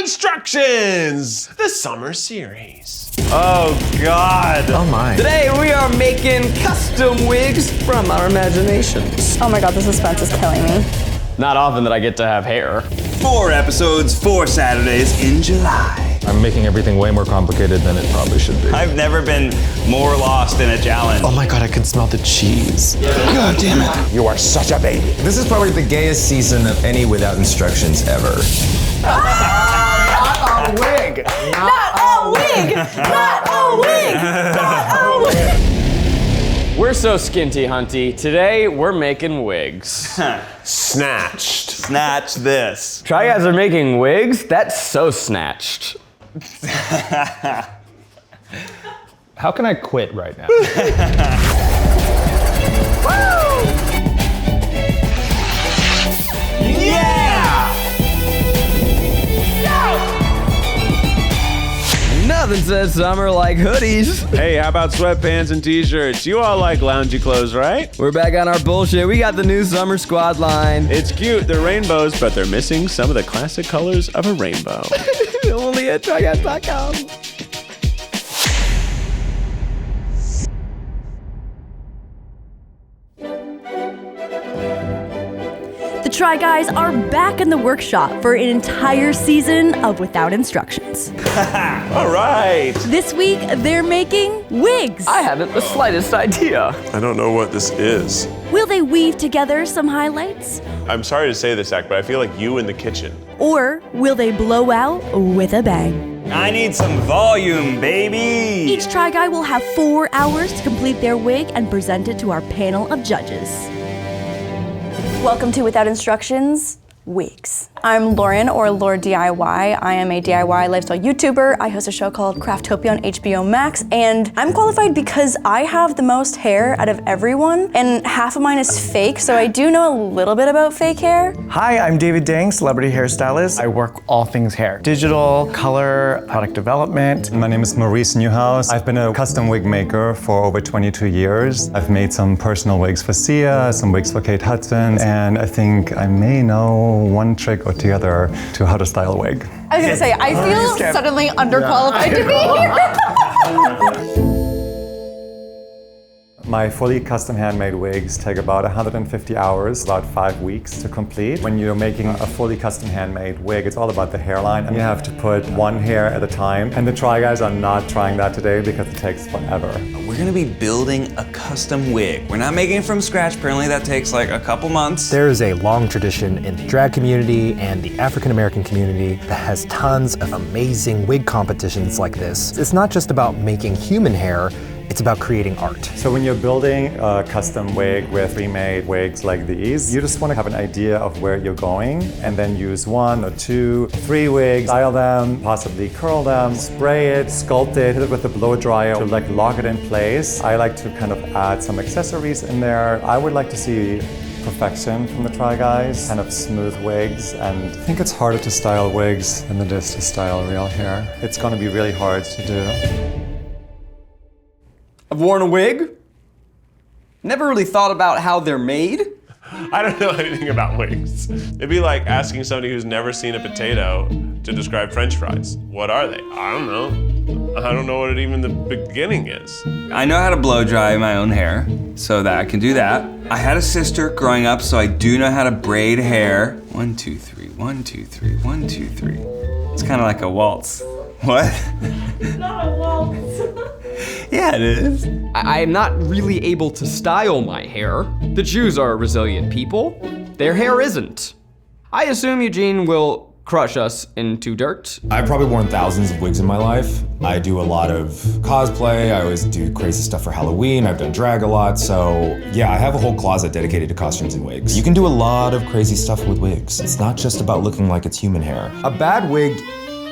Instructions, the summer series. Oh God. Oh my. Today we are making custom wigs from our imaginations. Oh my God, the suspense is killing me. Not often that I get to have hair. 4 episodes, 4 Saturdays in July. I'm making everything way more complicated than it probably should be. I've never been more lost in a challenge. Oh my God, I can smell the cheese. God damn it. You are such a baby. This is probably the gayest season of any without instructions ever. Not a wig. Not a wig! Not a wig! Not a wig! We're so skinty hunty. Today we're making wigs. Snatched. Snatch this. Try Guys are making wigs? That's so snatched. How can I quit right now? Nothing says summer like hoodies. Hey, how about sweatpants and t-shirts? You all like loungy clothes, right? We're back on our bullshit. We got the new summer squad line. It's cute, they're rainbows, but they're missing some of the classic colors of a rainbow. Only at tryguys.com. The Try Guys are back in the workshop for an entire season of Without Instructions. All right. This week, they're making wigs. I haven't the slightest idea. I don't know what this is. Will they weave together some highlights? I'm sorry to say this, Zach, but I feel like you in the kitchen. Or will they blow out with a bang? I need some volume, baby. Each Try Guy will have 4 hours to complete their wig and present it to our panel of judges. Welcome to Without Instructions, Wigs. I'm Lauren, or LaurDIY. I am a DIY lifestyle YouTuber. I host a show called Craftopia on HBO Max, and I'm qualified because I have the most hair out of everyone, and half of mine is fake, so I do know a little bit about fake hair. Hi, I'm David Dang, celebrity hairstylist. I work all things hair. Digital, color, product development. My name is Maurice Newhouse. I've been a custom wig maker for over 22 years. I've made some personal wigs for Sia, some wigs for Kate Hudson, and I think I may know one trick or the other to how to style a wig. I was gonna say, I feel suddenly underqualified to be here. My fully custom handmade wigs take about 150 hours, about 5 weeks to complete. When you're making a fully custom handmade wig, it's all about the hairline, and you have to put one hair at a time. And the Try Guys are not trying that today because it takes forever. We're gonna be building a custom wig. We're not making it from scratch. Apparently that takes like a couple months. There is a long tradition in the drag community and the African American community that has tons of amazing wig competitions like this. It's not just about making human hair, it's about creating art. So when you're building a custom wig with pre-made wigs like these, you just want to have an idea of where you're going and then use 1 or 2, 3 wigs, style them, possibly curl them, spray it, sculpt it, hit it with a blow dryer to like lock it in place. I like to kind of add some accessories in there. I would like to see perfection from the Try Guys, kind of smooth wigs, and I think it's harder to style wigs than it is to style real hair. It's going to be really hard to do. I've worn a wig. Never really thought about how they're made. I don't know anything about wigs. It'd be like asking somebody who's never seen a potato to describe French fries. What are they? I don't know. I don't know what even the beginning is. I know how to blow dry my own hair, so that I can do that. I had a sister growing up, so I do know how to braid hair. 1, 2, 3, 1, 2, 3, 1, 2, 3. It's kind of like a waltz. What? It's not a waltz. Yeah, it is. I'm not really able to style my hair. The Jews are resilient people. Their hair isn't. I assume Eugene will crush us into dirt. I've probably worn thousands of wigs in my life. I do a lot of cosplay. I always do crazy stuff for Halloween. I've done drag a lot. So yeah, I have a whole closet dedicated to costumes and wigs. You can do a lot of crazy stuff with wigs. It's not just about looking like it's human hair. A bad wig,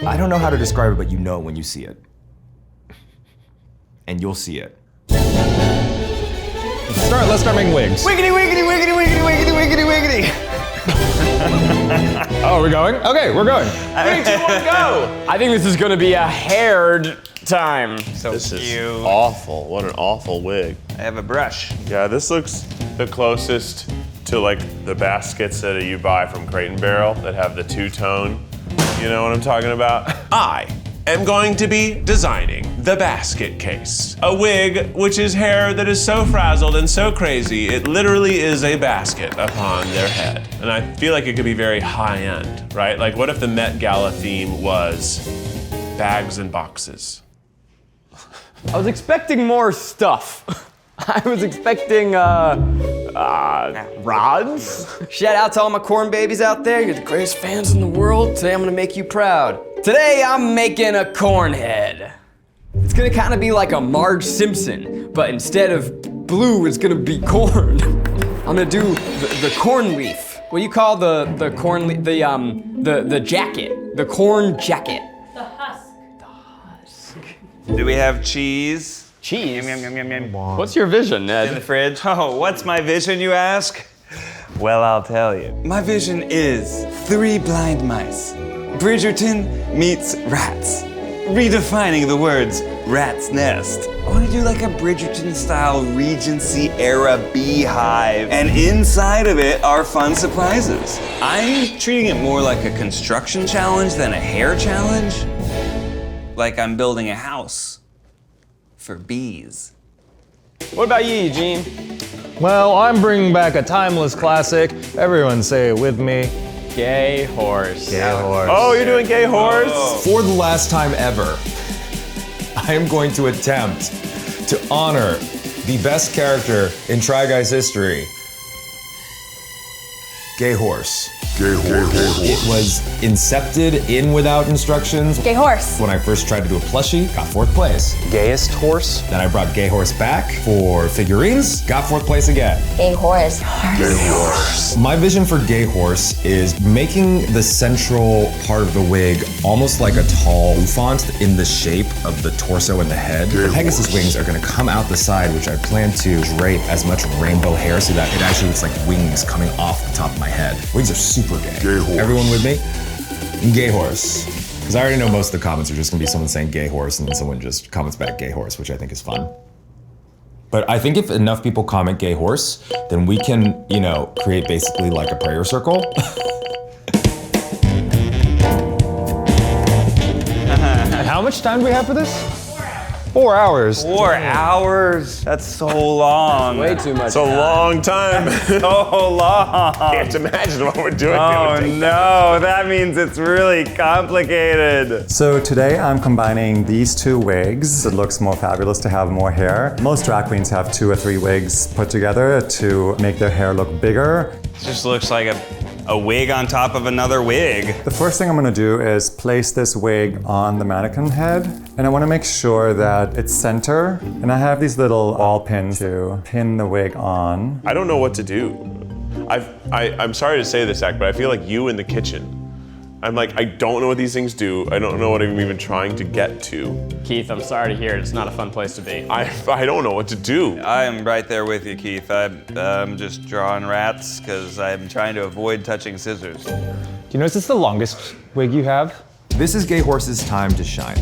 I don't know how to describe it, but you know when you see it. And you'll see it. Let's start making wigs. Wiggity, wiggity, wiggity, wiggity, wiggity, wiggity, wiggity. Oh, we're going? Okay, we're going. 3, 2, 1, go! I think this is gonna be a haired time. So This cute. is awful. What an awful wig. I have a brush. Yeah, this looks the closest to like the baskets that you buy from Crate and Barrel that have the two-tone You know what I'm talking about? I am going to be designing the basket case. A wig which is hair that is so frazzled and so crazy, it literally is a basket upon their head. And I feel like it could be very high end, right? Like what if the Met Gala theme was bags and boxes? I was expecting more stuff. I was expecting, rods? Shout out to all my corn babies out there. You're the greatest fans in the world. Today I'm gonna make you proud. Today I'm making a corn head. It's gonna kind of be like a Marge Simpson, but instead of blue, it's gonna be corn. I'm gonna do the corn leaf. What do you call the corn leaf? The jacket. The corn jacket. The husk. Do we have cheese? Cheese? Yum, yum, yum, yum, yum. What's your vision, Ned? In the fridge. Oh, what's my vision, you ask? Well, I'll tell you. My vision is 3 blind mice. Bridgerton meets rats. Redefining the words rat's nest. I want to do like a Bridgerton-style Regency era beehive, and inside of it are fun surprises. I'm treating it more like a construction challenge than a hair challenge. Like I'm building a house for bees. What about you, Eugene? Well, I'm bringing back a timeless classic. Everyone say it with me. Gay horse. Gay horse. Oh, you're doing gay horse? For the last time ever, I am going to attempt to honor the best character in Try Guys history. Gay horse. It was incepted in without instructions. Gay horse. When I first tried to do a plushie, got 4th place. Gayest horse? Then I brought Gay Horse back for figurines, got 4th place again. Gay horse. My vision for Gay Horse is making the central part of the wig almost like a tall bouffant in the shape of the torso and the head. The Pegasus wings are gonna come out the side, which I plan to drape as much rainbow hair so that it actually looks like wings coming off the top of my head. Wigs are super gay. Everyone with me? Gay horse. Because I already know most of the comments are just gonna be someone saying gay horse and then someone just comments back gay horse, which I think is fun. But I think if enough people comment gay horse, then we can, you know, create basically like a prayer circle. How much time do we have for this? 4 hours. 4 hours? That's so long. Way too much. It's a long time. So long. Can't imagine what we're doing. Oh no, that means it's really complicated. So today I'm combining these 2 wigs. It looks more fabulous to have more hair. Most drag queens have 2 or 3 wigs put together to make their hair look bigger. It just looks like a wig on top of another wig. The first thing I'm gonna do is place this wig on the mannequin head, and I wanna make sure that it's center. And I have these little ball pins to pin the wig on. I don't know what to do. I'm sorry to say this, Zach, but I feel like you in the kitchen. I'm like, I don't know what these things do. I don't know what I'm even trying to get to. Keith, I'm sorry to hear it. It's not a fun place to be. I don't know what to do. I am right there with you, Keith. I'm just drawing rats because I'm trying to avoid touching scissors. Do you know, is this the longest wig you have? This is Gay Horse's time to shine.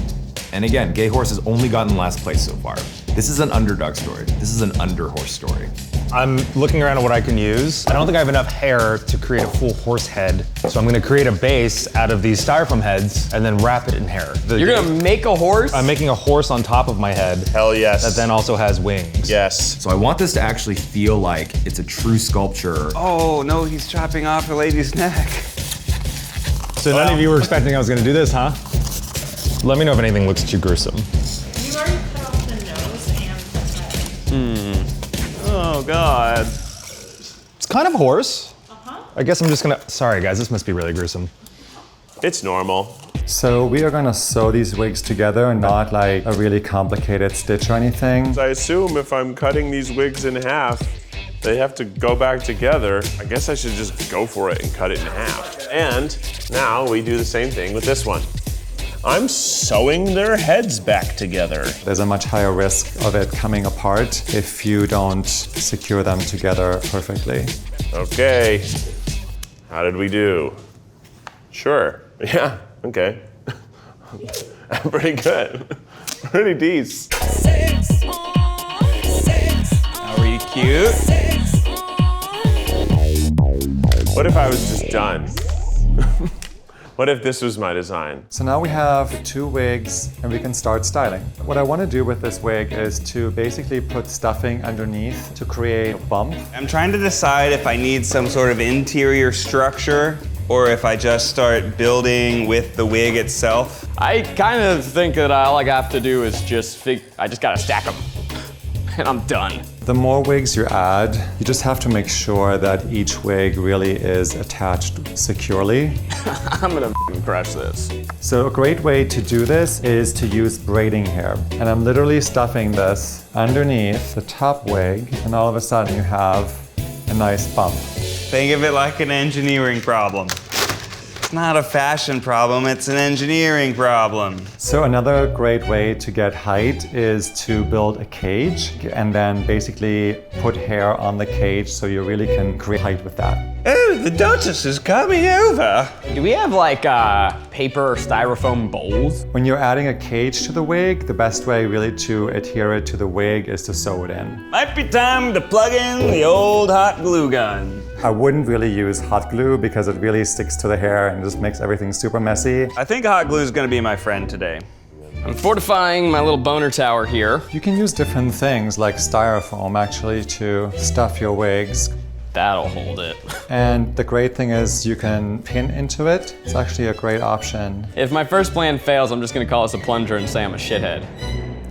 And again, Gay Horse has only gotten last place so far. This is an underdog story. This is an under horse story. I'm looking around at what I can use. I don't think I have enough hair to create a full horse head, so I'm gonna create a base out of these styrofoam heads and then wrap it in hair. You're gonna make a horse? I'm making a horse on top of my head. Hell yes. That then also has wings. Yes. So I want this to actually feel like it's a true sculpture. Oh no, he's chopping off a lady's neck. So none of you were expecting I was gonna do this, huh? Let me know if anything looks too gruesome. You already cut off the nose and the head. Oh God. It's kind of a horse. I guess I'm just gonna, sorry guys, this must be really gruesome. It's normal. So we are gonna sew these wigs together and not like a really complicated stitch or anything. I assume if I'm cutting these wigs in half, they have to go back together. I guess I should just go for it and cut it in half. And now we do the same thing with this one. I'm sewing their heads back together. There's a much higher risk of it coming apart if you don't secure them together perfectly. Okay. How did we do? Sure. Yeah, okay. Pretty good. Pretty decent. Are you cute? What if I was just done? What if this was my design? So now we have 2 wigs and we can start styling. What I want to do with this wig is to basically put stuffing underneath to create a bump. I'm trying to decide if I need some sort of interior structure or if I just start building with the wig itself. I kind of think that all I have to do is I just gotta stack them, and I'm done. The more wigs you add, you just have to make sure that each wig really is attached securely. I'm gonna crush this. So a great way to do this is to use braiding hair. And I'm literally stuffing this underneath the top wig, and all of a sudden you have a nice bump. Think of it like an engineering problem. It's not a fashion problem, it's an engineering problem. So another great way to get height is to build a cage and then basically put hair on the cage so you really can create height with that. Oh, the Duchess is coming over. Do we have like paper or styrofoam bowls? When you're adding a cage to the wig, the best way really to adhere it to the wig is to sew it in. Might be time to plug in the old hot glue gun. I wouldn't really use hot glue because it really sticks to the hair and just makes everything super messy. I think hot glue is gonna be my friend today. I'm fortifying my little boner tower here. You can use different things like styrofoam actually to stuff your wigs. That'll hold it. And the great thing is you can pin into it. It's actually a great option. If my first plan fails, I'm just gonna call this a plunger and say I'm a shithead.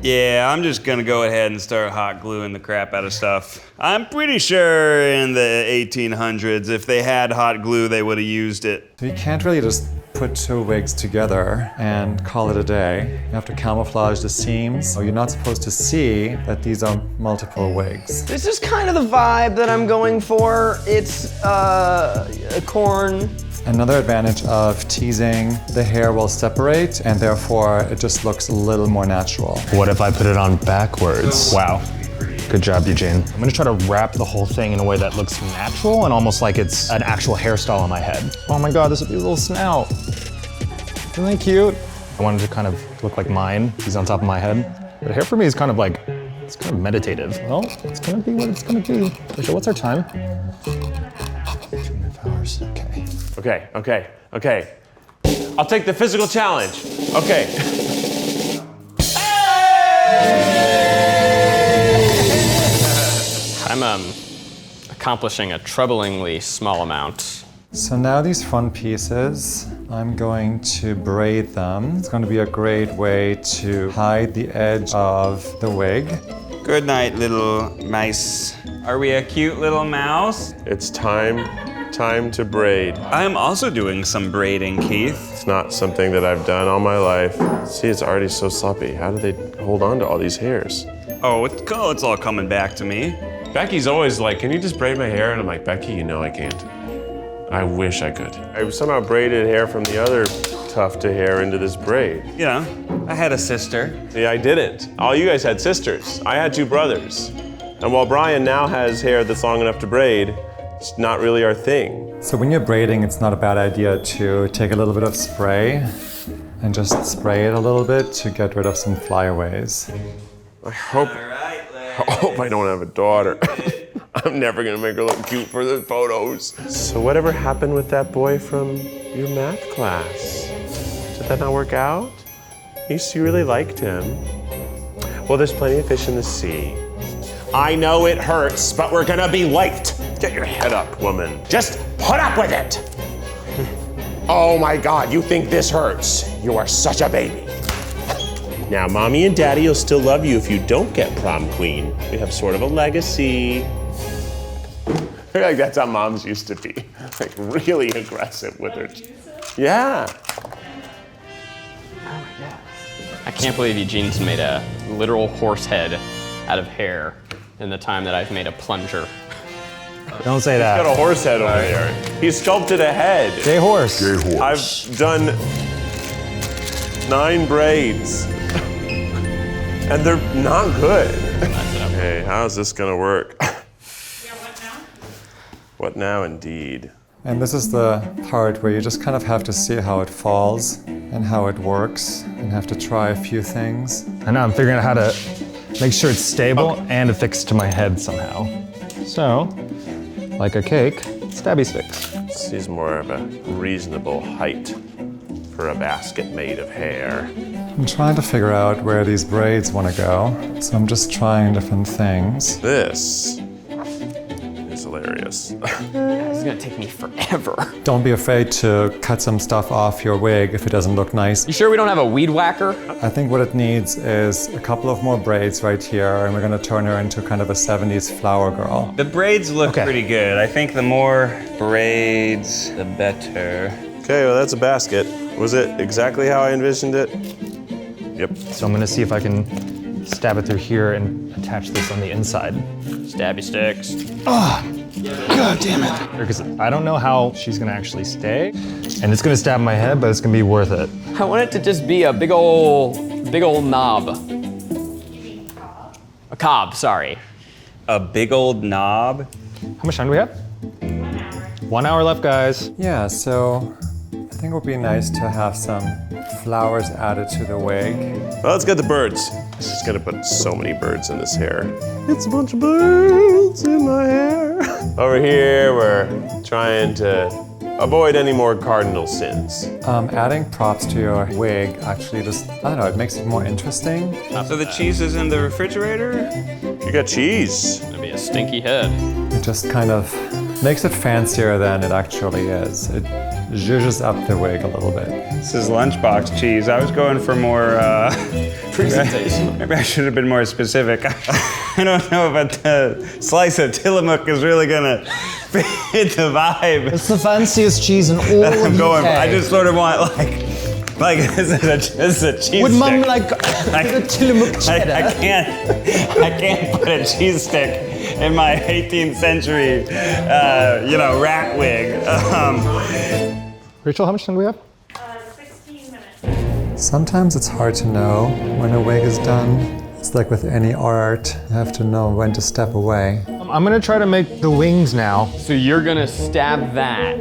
Yeah, I'm just gonna go ahead and start hot gluing the crap out of stuff. I'm pretty sure in the 1800s, if they had hot glue, they would have used it. So you can't really just put 2 wigs together and call it a day. You have to camouflage the seams. So you're not supposed to see that these are multiple wigs. This is kind of the vibe that I'm going for. It's a corn. Another advantage of teasing, the hair will separate and therefore it just looks a little more natural. What if I put it on backwards? Wow. Good job, Eugene. I'm gonna try to wrap the whole thing in a way that looks natural and almost like it's an actual hairstyle on my head. Oh my God, this would be a little snout. Isn't that cute? I wanted to kind of look like mine. He's on top of my head. But hair for me is kind of like, it's kind of meditative. Well, it's gonna be what it's gonna be. Okay, what's our time? 2.5 hours, okay. Okay. I'll take the physical challenge. Okay. I'm accomplishing a troublingly small amount. So now these front pieces, I'm going to braid them. It's going to be a great way to hide the edge of the wig. Good night, little mice. Are we a cute little mouse? It's time to braid. I'm also doing some braiding, Keith. It's not something that I've done all my life. See, it's already so sloppy. How do they hold on to all these hairs? Oh, it's all coming back to me. Becky's always like, can you just braid my hair? And I'm like, Becky, you know I can't. I wish I could. I somehow braided hair from the other tufted hair into this braid. You know, I had a sister. Yeah, I didn't. All you guys had sisters. I had 2 brothers. And while Brian now has hair that's long enough to braid, it's not really our thing. So when you're braiding, it's not a bad idea to take a little bit of spray and just spray it a little bit to get rid of some flyaways. I hope I don't have a daughter. I'm never gonna make her look cute for the photos. So whatever happened with that boy from your math class? Did that not work out? You really liked him. Well, there's plenty of fish in the sea. I know it hurts, but we're gonna be late. Get your head up, woman. Just put up with it. Oh my God, you think this hurts? You are such a baby. Now, mommy and daddy will still love you if you don't get prom queen. We have sort of a legacy. I feel like that's how moms used to be. Like really aggressive with her. Yeah. I can't believe Eugene's made a literal horse head out of hair in the time that I've made a plunger. Don't say that. He's got a horse head over there. He sculpted a head. Gay horse. I've done 9 braids. And they're not good. Hey, how's this gonna work? Yeah, what now? What now, indeed? And this is the part where you just kind of have to see how it falls and how it works and have to try a few things. I know, I'm figuring out how to make sure it's stable and affixed to my head somehow. So, like a cake, stabby sticks. This is more of a reasonable height. for a basket made of hair. I'm trying to figure out where these braids want to go, so I'm just trying different things. This is hilarious. This is gonna take me forever. Don't be afraid to cut some stuff off your wig if it doesn't look nice. You sure we don't have a weed whacker? I think what it needs is a couple of more braids right here, and we're gonna turn her into kind of a 70s flower girl. The braids look pretty good. I think the more braids, the better. Okay, well that's a basket. Was it exactly how I envisioned it? Yep. So I'm gonna see if I can stab it through here and attach this on the inside. Stabby sticks. God damn it. Because I don't know how she's gonna actually stay. And it's gonna stab my head, but it's gonna be worth it. I want it to just be a big old knob. A cob, sorry. A big old knob. How much time do we have? 1 hour left, guys. Yeah, so I think it would be nice to have some flowers added to the wig. Well, let's get the birds. This is gonna put so many birds in this hair. It's a bunch of birds in my hair. Over here, we're trying to avoid any more cardinal sins. Adding props to your wig actually just, I don't know, it makes it more interesting. So the cheese is in the refrigerator? You got cheese. It's gonna be a stinky head. It just kind of makes it fancier than it actually is. It zhuzhes up the wig a little bit. This is lunchbox cheese. I was going for more Presentation. Maybe I should have been more specific. I don't know if a slice of Tillamook is really gonna fit the vibe. It's the fanciest cheese in all of I'm going. UK. I just sort of want like this is a cheese Would stick. mum like a Tillamook cheddar? I can't put a cheese stick in my 18th century, rat wig. Rachel, how much time do we have? 16 minutes. Sometimes it's hard to know when a wig is done. It's like with any art, you have to know when to step away. I'm gonna try to make the wings now So you're gonna stab that.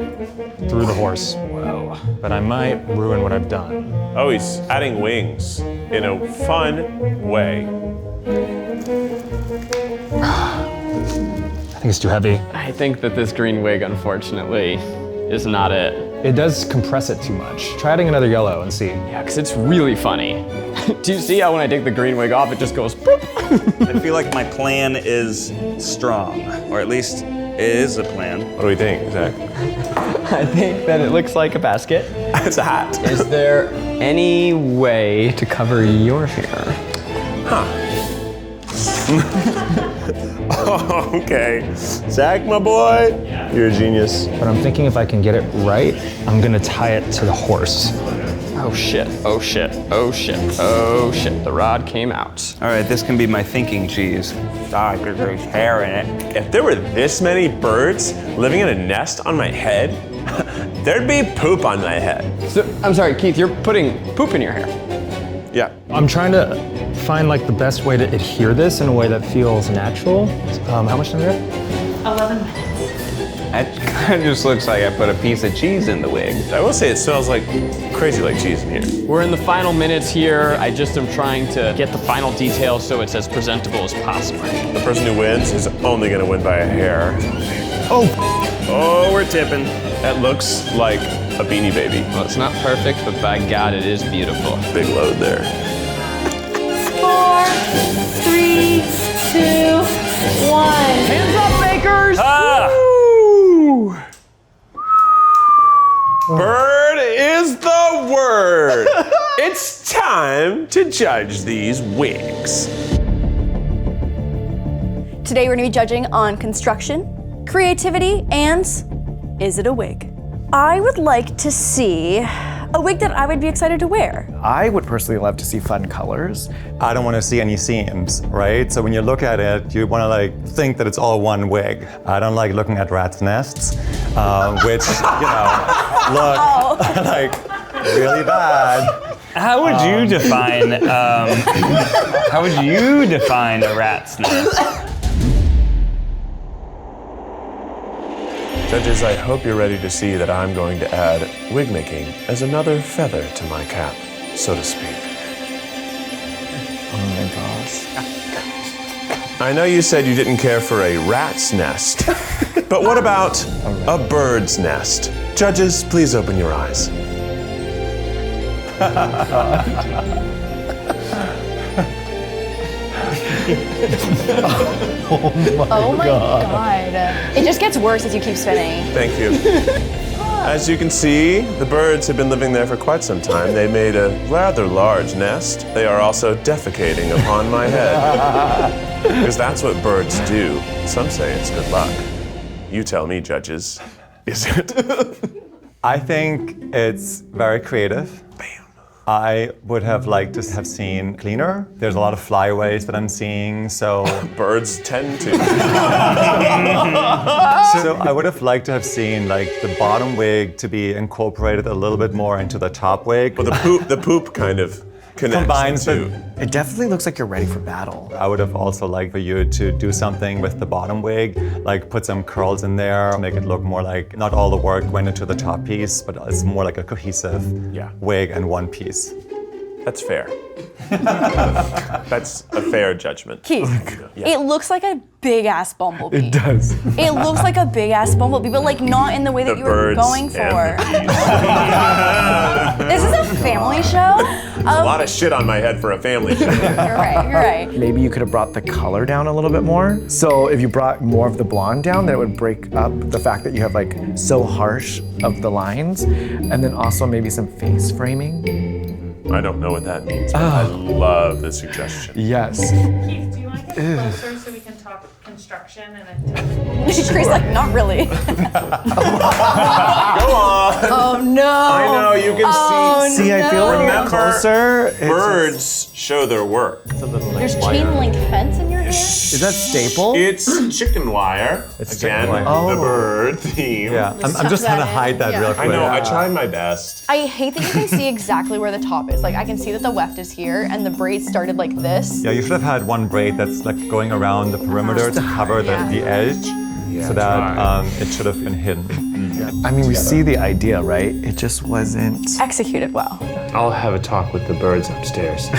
through the horse. Whoa. But I might ruin what I've done. Oh, he's adding wings in a fun way. I think it's too heavy. I think that this green wig, unfortunately, is not it. It does compress it too much. Try adding another yellow and see. Yeah, because it's really funny. Do you see how when I take the green wig off, it just goes boop? I feel like my plan is strong, or at least it is a plan. What do we think, Zach? I think that it looks like a basket. It's a hat. Is there any way to cover your hair? Okay. Zach, my boy, you're a genius. But I'm thinking if I can get it right, I'm gonna tie it to the horse. Oh shit, oh shit, oh shit, oh shit. The rod came out. All right, this can be my thinking cheese. Ah, there's hair in it. If there were this many birds living in a nest on my head, there'd be poop on my head. So, I'm sorry, Keith, you're putting poop in your hair. Yeah. I'm trying to find like the best way to adhere this in a way that feels natural. How much time do we have? 11 minutes. That kind of just looks like I put a piece of cheese in the wig. I will say it smells like crazy like cheese in here. We're in the final minutes here. I just am trying to get the final details so it's as presentable as possible. The person who wins is only gonna win by a hair. Oh, we're tipping. That looks like a Beanie Baby. Well, it's not perfect, but by God, it is beautiful. Big load there. 4, 3, 2, 1. Hands up, bakers! Bird is the word. It's time to judge these wigs. Today we're gonna be judging on construction, creativity, and is it a wig? I would like to see a wig that I would be excited to wear. I would personally love to see fun colors. I don't want to see any seams, right? So when you look at it, you want to like think that it's all one wig. I don't like looking at rats' nests, which, look like really bad. How would you define? How would you define a rat's nest? Judges, I hope you're ready to see that I'm going to add wig making as another feather to my cap, so to speak. Oh my gosh. I know you said you didn't care for a rat's nest, but what about a bird's nest? Judges, please open your eyes. Oh my god. It just gets worse as you keep spinning. Thank you. As you can see, the birds have been living there for quite some time. They made a rather large nest. They are also defecating upon my head. Because that's what birds do. Some say it's good luck. You tell me, judges. Is it? I think it's very creative. Bam. I would have liked to have seen cleaner. There's a lot of flyaways that I'm seeing, so Birds tend to. so I would have liked to have seen like the bottom wig to be incorporated a little bit more into the top wig. Well, the poop kind of connects Combines the two. the- It definitely looks like you're ready for battle. I would have also liked for you to do something with the bottom wig, like put some curls in there, make it look more like not all the work went into the top piece, but it's more like a cohesive wig and one piece. That's fair. That's a fair judgment. Keith, it looks like a big ass bumblebee. It does. It looks like a big ass bumblebee, but like not in the way that The you were birds going and for. the bees. This is a family show. A lot of shit on my head for a family show. You're right, you're right. Maybe you could have brought the color down a little bit more. So if you brought more of the blonde down, then it would break up the fact that you have like so harsh of the lines. And then also maybe some face framing. I don't know what that means, but I love the suggestion. Yes. Keith, do you want to get closer so we can talk construction and then Chris like, not really. Go on. Oh no. I know, you can see. See, I feel like Remember, closer. Birds show their work. There's chain link fence in your hair? Is that staple? It's chicken wire. It's Again, chicken wire. the bird theme. Yeah, I'm just trying to hide that real I quick. know, I tried my best. I hate that you can see exactly where the top is. Like I can see that the weft is here and the braid started like this. Yeah, you should have had one braid that's like going around the perimeter to cover the edge, so that it should have been hidden. I mean, we see the idea, right? It just wasn't. Executed well. I'll have a talk with the birds upstairs.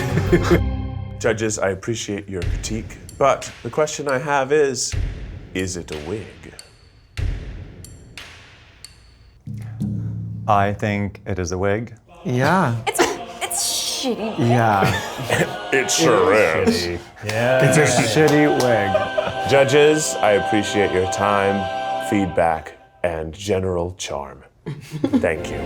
Judges, I appreciate your critique, but the question I have is it a wig? I think it is a wig. Yeah. It's shitty. Yeah. It sure is. It's a shitty wig. Judges, I appreciate your time, feedback, and general charm. Thank you.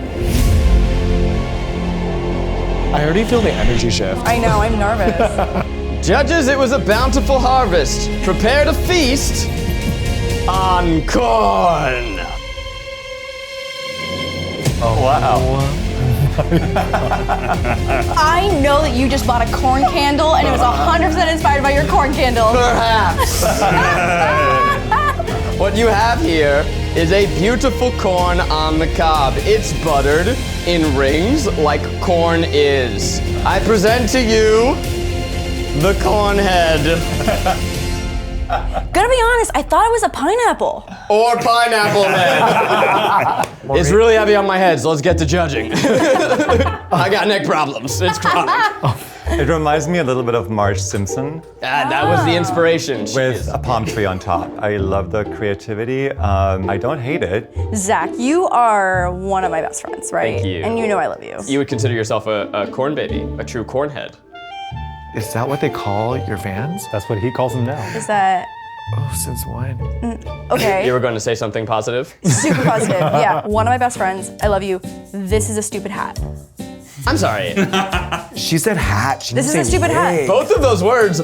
I already feel the energy shift. I know, I'm nervous. Judges, it was a bountiful harvest. Prepare to feast on corn. Oh wow. I know that you just bought a corn candle and it was 100% inspired by your corn candle. Perhaps. What you have here is a beautiful corn on the cob. It's buttered in rings like corn is. I present to you the corn head. Gonna be honest, I thought it was a pineapple. Or pineapple head. It's really heavy on my head, so let's get to judging. I got neck problems. It's chronic. It reminds me a little bit of Marge Simpson That was the inspiration. with a palm tree on top. I love the creativity. I don't hate it. Zach, you are one of my best friends, right? Thank you. And you know I love you. You would consider yourself a corn baby, a true corn head. Is that what they call your fans? That's what he calls them now. Is that Oh, since when? okay? You were going to say something positive? Super positive. Yeah, one of my best friends. I love you. This is a stupid hat. I'm sorry. She said hat. She This didn't is a say stupid hat. wig. Both of those words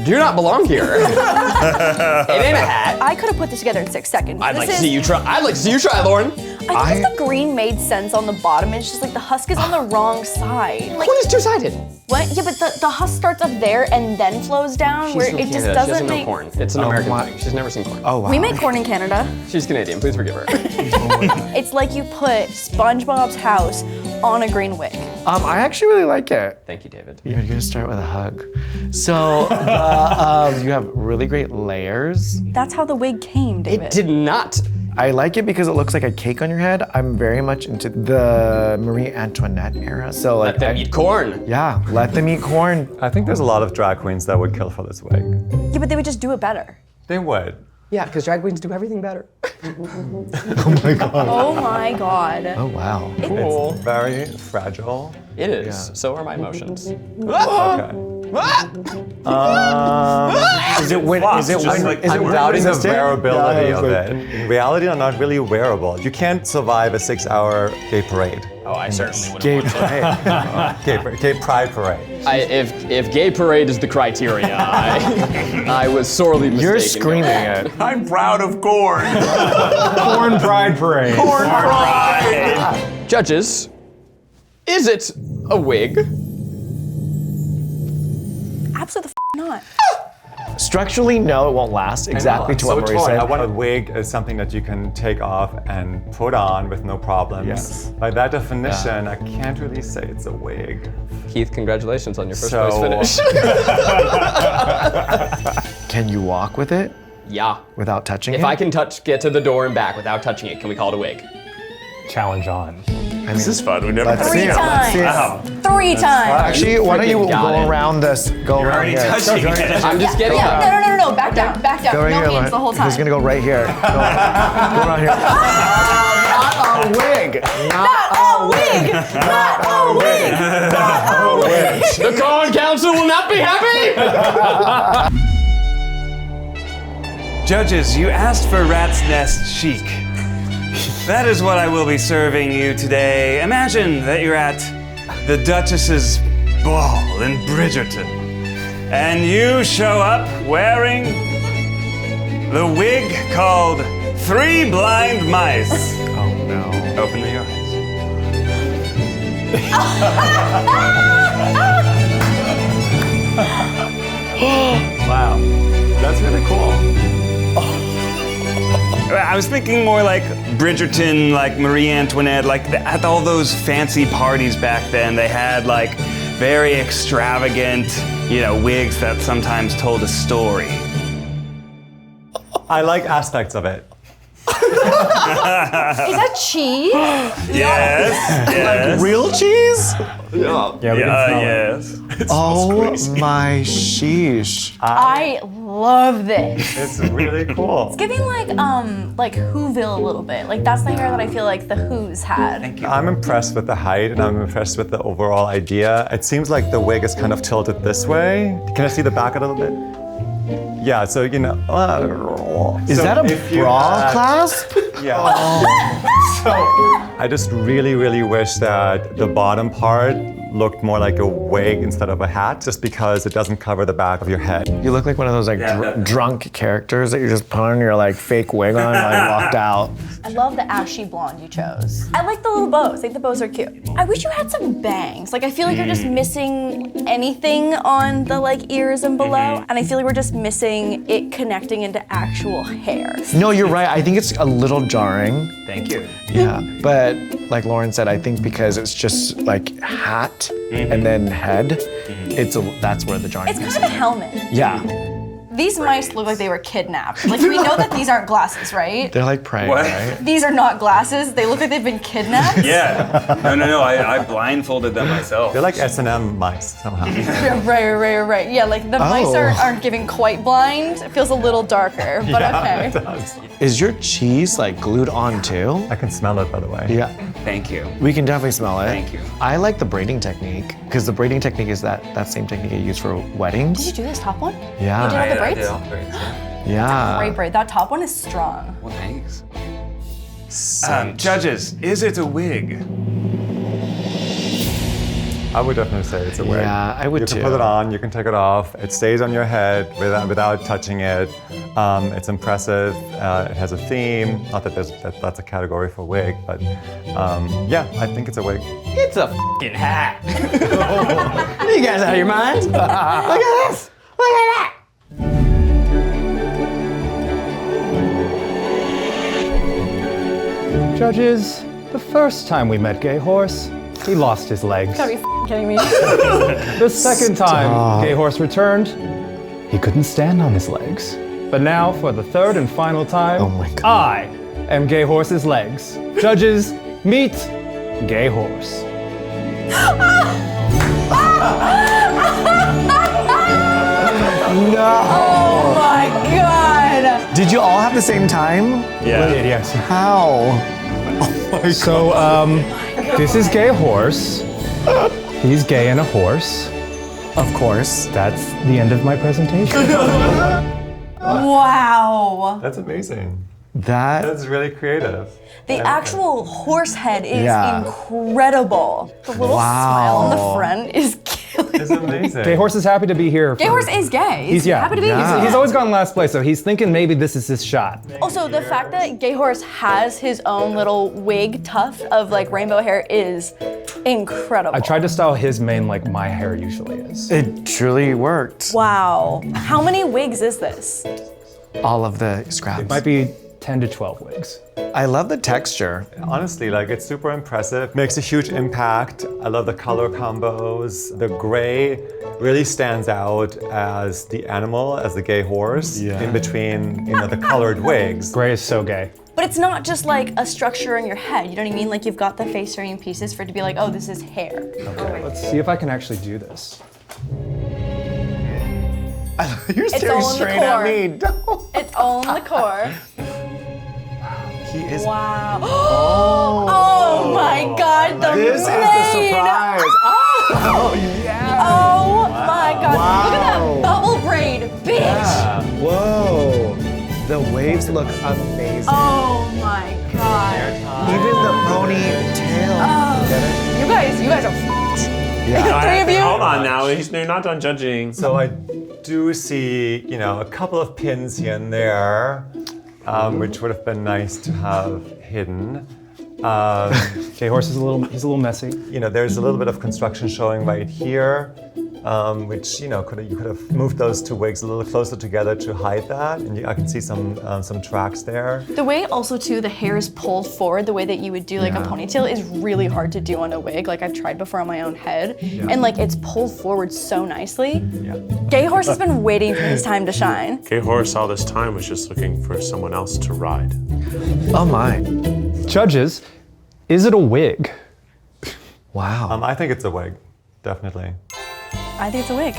do not belong here. It ain't a hat. I could have put this together in 6 seconds. I'd This like to is- see you try. I'd like to see you try, Lauren. I think the green made sense on the bottom. It's just like the husk is on the wrong side. Like, Corn is two-sided. what? Yeah, but the husk starts up there and then flows down, where it just doesn't She doesn't know make. corn. It's an American my- thing. She's never seen corn. Oh wow. We make corn in Canada. She's Canadian. Please forgive her. It's like you put SpongeBob's house on a green wig. I actually really like it. Thank you, David. You're gonna start with a hug. So you have really great layers. That's how the wig came, David. It did not. I like it because it looks like a cake on your head. I'm very much into the Marie Antoinette era. So like, Let them eat corn. yeah, let them eat corn. I think there's a lot of drag queens that would kill for this wig. Yeah, but they would just do it better. They would. Yeah, because drag queens do everything better. Oh my god. Oh wow. It's very fragile. It is. So are my emotions. Okay. Is it when? Is it when? Is it I'm when doubting the resistant? wearability Yeah, of it. In reality, they're not really wearable. You can't survive a 6-hour gay parade. Oh, I certainly wouldn't. Gay parade. Gay pride parade. If gay parade is the criteria, I was sorely mistaken. You're screaming it. I'm proud of corn. Corn Pride Parade. Corn pride. Judges, is it a wig? Absolutely not. Structurally, no, it won't last exactly to what Marie said. I want a wig is something that you can take off and put on with no problems. Yes. By that definition, I can't really say it's a wig. Keith, congratulations on your first So- place finish. Can you walk with it Yeah. without touching it? If I can get to the door and back without touching it, can we call it a wig? Challenge on. This is fun. We never Let's had see Three it. Let's see it. times. 3 times. Actually, why don't you Freaking got go it. around this? Go around already here. touching it. I'm just getting Yeah, up. no. Back down. Back down. Go right No here. hands the whole time. He's gonna go right here. Go around here. Not a wig. Not a wig. Not a wig. Not a wig. The Corn Council will not be happy! Judges, you asked for rat's nest chic. That is what I will be serving you today. Imagine that you're at the Duchess's ball in Bridgerton, and you show up wearing the wig called 3 Blind Mice. Oh no. Open your eyes. Wow. That's really cool. I was thinking more like Bridgerton, like Marie Antoinette, like at all those fancy parties back then, they had like very extravagant, wigs that sometimes told a story. I like aspects of it. Is that cheese? Yes, yes. Real cheese? Yeah, we can smell it. Yes. Oh my sheesh. I love this. It's really cool. Giving like Whoville a little bit. Like that's the hair that I feel like the Who's had. Thank you. I'm impressed with the height and I'm impressed with the overall idea. It seems like the wig is kind of tilted this way. Can I see the back a little bit? Yeah, so Is that a bra clasp? Yeah. So I just really, really wish that the bottom part looked more like a wig instead of a hat, just because it doesn't cover the back of your head. You look like one of those drunk characters that you just put on your fake wig on and walked out. I love the ashy blonde you chose. I like the little bows. I think the bows are cute. I wish you had some bangs. Like I feel like you're just missing anything on the ears and below, and I feel like we're just missing it connecting into actual hair. No, you're right. I think it's a little jarring. Thank you. Yeah, but like Lauren said, I think because it's just hat and then head, that's where the jarring It's is. kind of a helmet. Yeah, These mice look like they were kidnapped. Like we know that these aren't glasses, right? they're like praying, What? right? These are not glasses. They look like they've been kidnapped. Yeah. No. I blindfolded them myself. They're like S&M mice somehow. Right. Yeah, like the mice aren't giving quite blind. It feels a little darker, but okay. It does. Is your cheese glued on too? I can smell it, by the way. Yeah, Thank you. we can definitely smell it. Thank you. I like the braiding technique because the braiding technique is that same technique I use for weddings. Did you do this top one? Yeah. You did all the I braids? did all the braids, yeah. Yeah. Great braid. That top one is strong. Well, thanks. Judges, is it a wig? I would definitely say it's a wig. Yeah, I would You too. can put it on, you can take it off. It stays on your head without touching it. It's impressive. It has a theme. Not that that's a category for wig, but yeah, I think it's a wig. It's a f***ing hat. Are you guys out of your minds? Look at this. Look at that. Judges, the first time we met Gay Horse, he lost his legs. Gotta be kidding me. The second time Gay Horse returned, he couldn't stand on his legs. But now, for the third and final time, Oh my God. I am Gay Horse's legs. Judges, meet Gay Horse. No. Oh my god. Did you all have the same time? Yeah. Yes. How? So, this is Gay Horse. He's gay and a horse. Of course. That's the end of my presentation. Wow. That's amazing. That That's really creative. The actual horse head is Yeah. incredible. The little smile on the front is killing It's amazing. Gay horse is happy to be here. Gay horse is gay. He's happy to be here. He's always gone last place, so he's thinking maybe this is his shot. Also, the fact that Gay Horse has his own little wig tuft of like rainbow hair is incredible. I tried to style his mane like my hair usually is. it truly worked. Wow. How many wigs is this? All of the scraps. Might be 10 to 12 wigs. I love the texture. Honestly, like it's super impressive. Makes a huge impact. I love the color combos. The gray really stands out as the animal, as the gay horse, in between, the colored wigs. Gray is so gay. But it's not just like a structure in your head. You know what I mean? Like you've got the face framing pieces for it to be like, oh, this is hair. Okay, let's see if I can actually do this. You're It's staring all in the straight at core. me. Don't. It's all in the core. He is. Wow. Oh my God, the This is the mane. surprise. Oh, yeah. Oh my God. Wow. Look at that bubble braid, bitch. Whoa. The waves look amazing. Oh my God. Even the ponytail. Oh. You guys are f***ed. Yeah. Three of you? Hold on now, you're not done judging. So I do see, a couple of pins here and there, which would have been nice to have hidden. Gay horse is he's a little messy. There's a little bit of construction showing right here, which you could have moved those two wigs a little closer together to hide that, and I can see some tracks there. The way also too the hair is pulled forward, the way that you would do like a ponytail is really hard to do on a wig. Like I've tried before on my own head, and like it's pulled forward so nicely. Yeah. Gay Horse has been waiting for his time to shine. Gay horse all this time was just looking for someone else to ride. Oh my. Judges, is it a wig? Wow. I think it's a wig, definitely. I think it's a wig.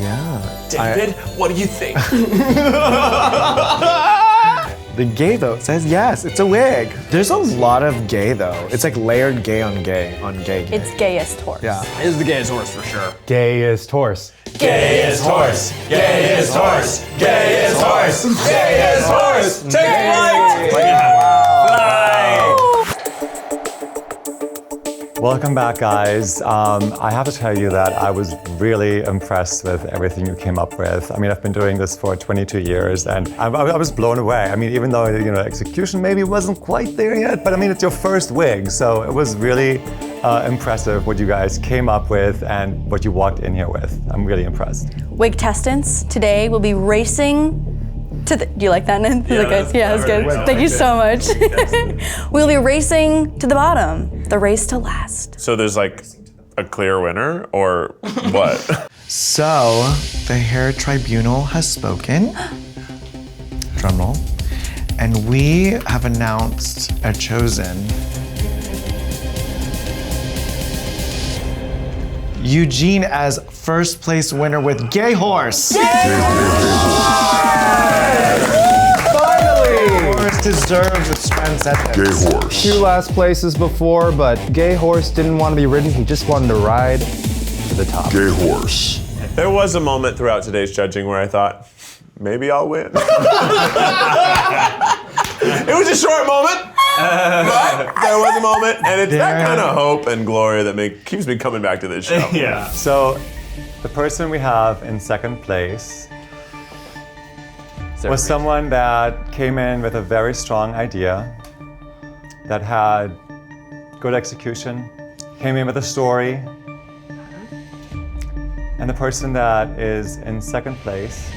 Yeah. David, what do you think? The gay though says yes, it's a wig. There's a lot of gay though. It's like layered gay on gay on gay. Gay. It's gayest horse. Yeah. It's the gayest horse for sure. Gayest horse. Gayest horse, gayest horse, gayest horse, gayest horse. Take flight! Fly! Welcome back, guys. I have to tell you that I was really impressed with everything you came up with. I mean, I've been doing this for 22 years, and I was blown away. I mean, even though execution maybe wasn't quite there yet, but I mean, it's your first wig, so it was really impressive what you guys came up with and what you walked in here with. I'm really impressed. Wig testants today will be racing to the. Do you like that? Yeah, that's good. Thank you so much. We'll be racing to the bottom. The race to last. So there's like a clear winner, or what? So the hair tribunal has spoken. Drum roll. And we have announced a chosen Eugene as first place winner with Gay Horse. Finally! Horse deserves its transcendence. Gay horse. 2 last places before, but Gay Horse didn't want to be ridden. He just wanted to ride to the top. Gay horse. There was a moment throughout today's judging where I thought, maybe I'll win. It was a short moment, but there was a moment, and it's that kind of hope and glory that keeps me coming back to this show. Yeah. So the person we have in second place was someone that came in with a very strong idea, that had good execution, came in with a story. And the person that is in second place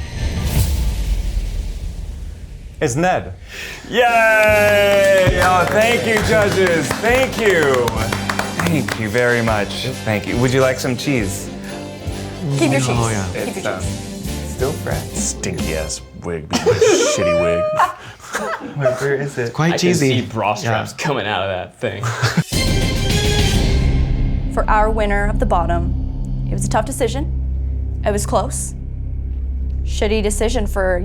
is Ned. Yay! Oh, thank you, judges. Thank you. Thank you very much. Thank you. Would you like some cheese? Keep your cheese. Oh, yeah. Keep your cheese. Still fresh. Stinky ass wig, shitty wig. Where is it? Quite I can cheesy. see bra straps coming out of that thing. For our winner of the bottom, it was a tough decision. It was close. Shitty decision for, a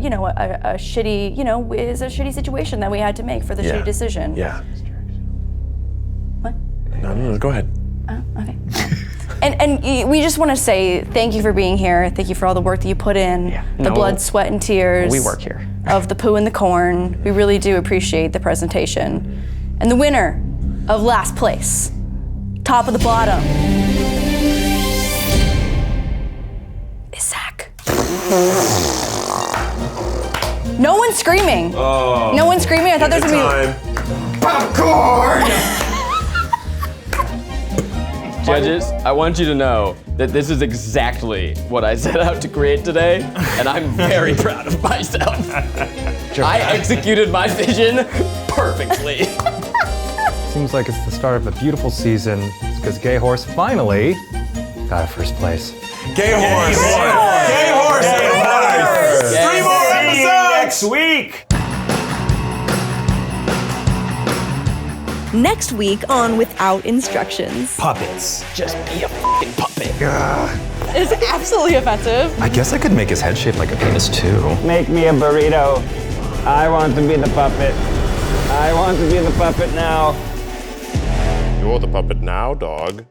shitty, is a shitty situation that we had to make for the shitty decision. Yeah. What? No, go ahead. Oh, okay. And we just want to say thank you for being here. Thank you for all the work that you put in, the blood, sweat, and tears. We work here. Of the poo and the corn. We really do appreciate the presentation. And the winner of last place, top of the bottom, is Zach. No one's screaming. Oh. No one's screaming. I thought there was gonna be Popcorn! Judges, I want you to know that this is exactly what I set out to create today, and I'm very proud of myself. I executed my vision perfectly. Seems like it's the start of a beautiful season. It's because Gay Horse finally got a first place. Gay horse. Gay horse. Gay horse. 3 more episodes. Next week. next week on Without Instructions. Puppets. Just be a fucking puppet. It's absolutely offensive. I guess I could make his head shaped like a penis too. Make me a burrito. I want to be the puppet. I want to be the puppet now. You're the puppet now, dog.